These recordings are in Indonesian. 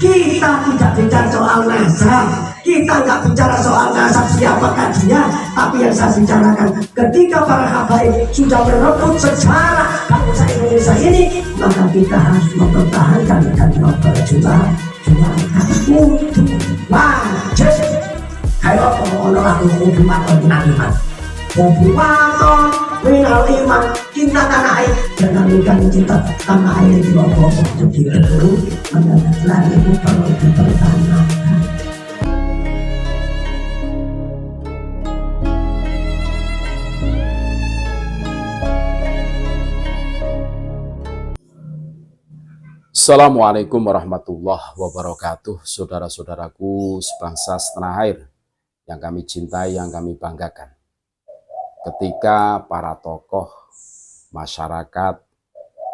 Kita tidak bicara soal nasab, kita nggak bicara soal nasab siapakah dia, tapi yang saya bicarakan ketika para habaib sudah merebut sejarah bangsa Indonesia ini, maka kita harus mempertahankan dan memperjuangkan untuk wajib. Kayak orang aku hukuman iman, hukuman minal iman, cinta tanah air, jangan lupa cinta tanah air di bawah jadi itu mendadak itu perlu dipertahankan. Assalamualaikum warahmatullahi wabarakatuh. Saudara-saudaraku sebangsa setanah air yang kami cintai, yang kami banggakan. Ketika para tokoh masyarakat,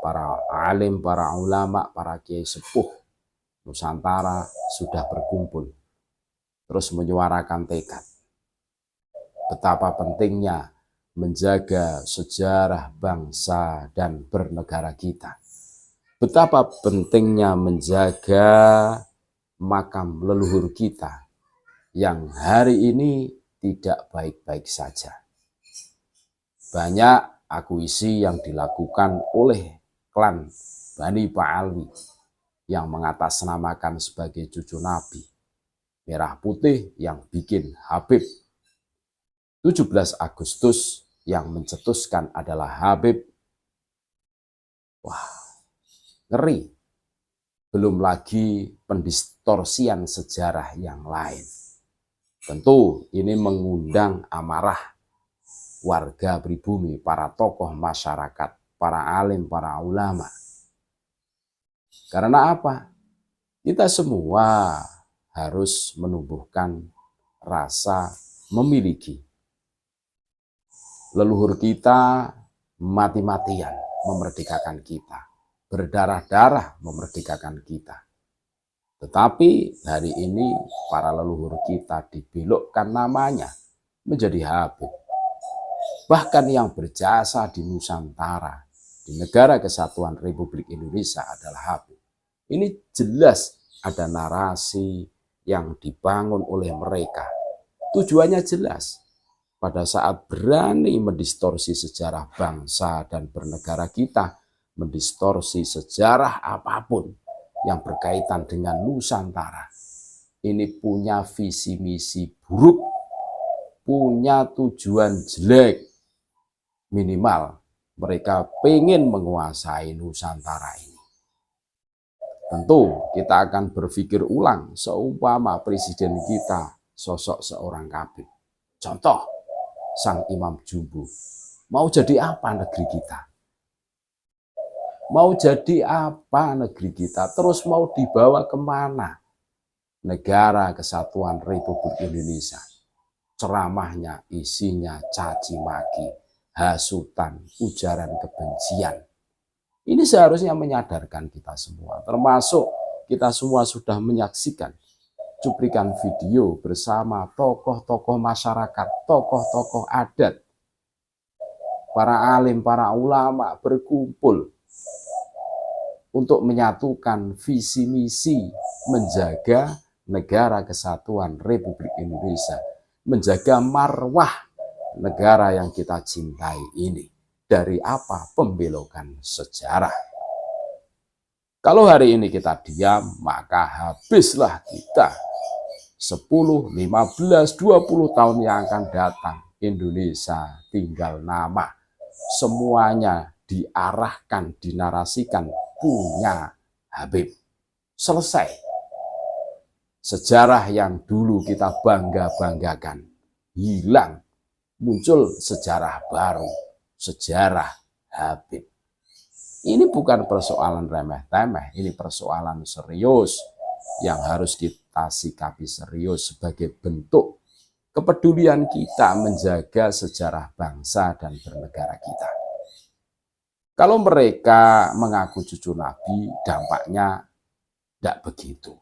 para alim, para ulama, para kiai sepuh Nusantara sudah berkumpul, terus menyuarakan tekad betapa pentingnya menjaga sejarah bangsa dan bernegara kita. Betapa pentingnya menjaga makam leluhur kita yang hari ini tidak baik-baik saja. Banyak akuisi yang dilakukan oleh klan Bani Ba'alwi yang mengatasnamakan sebagai cucu Nabi. Merah putih yang bikin Habib. 17 Agustus yang mencetuskan adalah Habib. Wah, ngeri. Belum lagi pendistorsian sejarah yang lain. Tentu ini mengundang amarah warga pribumi, para tokoh masyarakat, para alim, para ulama. Karena apa? Kita semua harus menumbuhkan rasa memiliki. Leluhur kita mati-matian memerdekakan kita, berdarah-darah memerdekakan kita. Tetapi hari ini para leluhur kita dibelokkan namanya menjadi Habib. Bahkan yang berjasa di Nusantara, di Negara Kesatuan Republik Indonesia adalah Habib. Ini jelas ada narasi yang dibangun oleh mereka. Tujuannya jelas. Pada saat berani mendistorsi sejarah bangsa dan bernegara kita, mendistorsi sejarah apapun yang berkaitan dengan Nusantara, ini punya visi misi buruk, punya tujuan jelek. Minimal mereka pengen menguasai Nusantara ini. Tentu kita akan berpikir ulang seumpama presiden kita sosok seorang Habib. Contoh, Sang Imam Jumbo. Mau jadi apa negeri kita? Mau jadi apa negeri kita? Terus mau dibawa kemana? Negara Kesatuan Republik Indonesia. Ceramahnya isinya caci maki, hasutan, ujaran kebencian. Ini seharusnya menyadarkan kita semua, termasuk kita semua sudah menyaksikan cuplikan video bersama tokoh-tokoh masyarakat, tokoh-tokoh adat, para alim, para ulama berkumpul untuk menyatukan visi misi menjaga Negara Kesatuan Republik Indonesia, menjaga marwah negara yang kita cintai ini. Dari apa? Pembelokan sejarah. Kalau hari ini kita diam, maka habislah kita 10, 15, 20 tahun yang akan datang. Indonesia tinggal nama. Semuanya diarahkan, dinarasikan punya Habib. Selesai. Sejarah yang dulu kita bangga-banggakan hilang. Muncul sejarah baru, sejarah Habib. Ini bukan persoalan remeh-temeh, ini persoalan serius yang harus kita sikapi serius sebagai bentuk kepedulian kita menjaga sejarah bangsa dan bernegara kita. Kalau mereka mengaku cucu Nabi, dampaknya tidak begitu.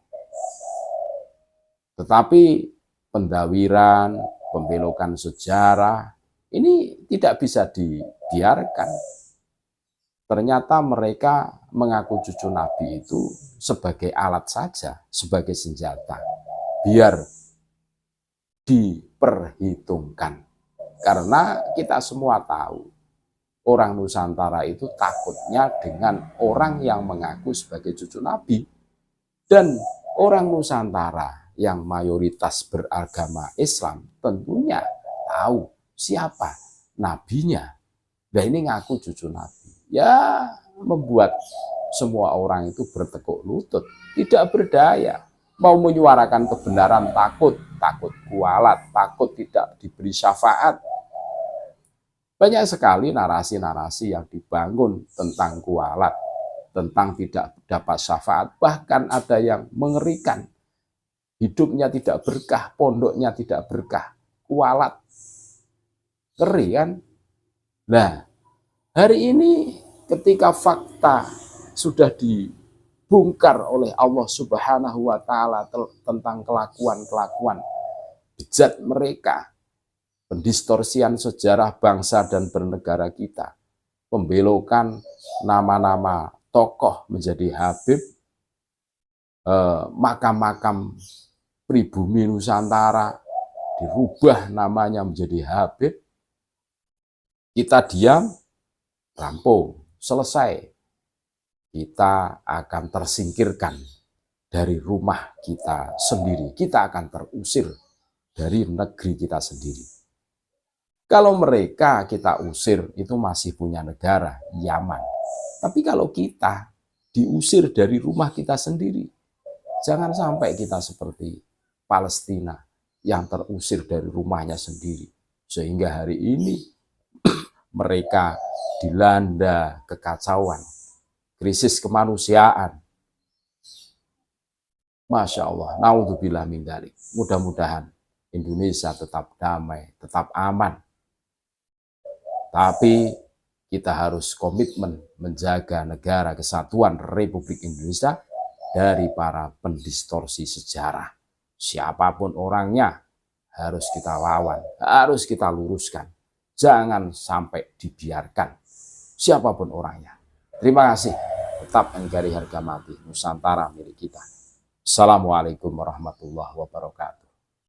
Tetapi pendawiran, pembelokan sejarah, ini tidak bisa dibiarkan. Ternyata mereka mengaku cucu Nabi itu sebagai alat saja, sebagai senjata, biar diperhitungkan. Karena kita semua tahu, orang Nusantara itu takutnya dengan orang yang mengaku sebagai cucu Nabi. Dan orang Nusantara yang mayoritas beragama Islam tentunya tahu siapa nabinya. Nah ini ngaku cucu Nabi. Ya membuat semua orang itu bertekuk lutut, tidak berdaya. Mau menyuarakan kebenaran takut kualat, takut tidak diberi syafaat. Banyak sekali narasi-narasi yang dibangun tentang kualat, tentang tidak dapat syafaat, bahkan ada yang mengerikan. Hidupnya tidak berkah, pondoknya tidak berkah, kualat. Ngeri kan? Nah, hari ini ketika fakta sudah dibongkar oleh Allah Subhanahu wa Ta'ala tentang kelakuan-kelakuan bejat mereka, pendistorsian sejarah bangsa dan bernegara kita, pembelokan nama-nama tokoh menjadi Habib, makam-makam pribumi Nusantara dirubah namanya menjadi Habib, kita diam, rampung, selesai. Kita akan tersingkirkan dari rumah kita sendiri. Kita akan terusir dari negeri kita sendiri. Kalau mereka kita usir, itu masih punya negara, Yaman. Tapi kalau kita diusir dari rumah kita sendiri, jangan sampai kita seperti Palestina yang terusir dari rumahnya sendiri. Sehingga hari ini mereka dilanda kekacauan, krisis kemanusiaan. Masya Allah, naudzubillah min dzalik. Mudah-mudahan Indonesia tetap damai, tetap aman. Tapi kita harus komitmen menjaga negara kesatuan Republik Indonesia dari para pendistorsi sejarah. Siapapun orangnya harus kita lawan, harus kita luruskan. Jangan sampai dibiarkan siapapun orangnya. Terima kasih. Tetap NKRI harga mati. Nusantara milik kita. Assalamualaikum warahmatullahi wabarakatuh.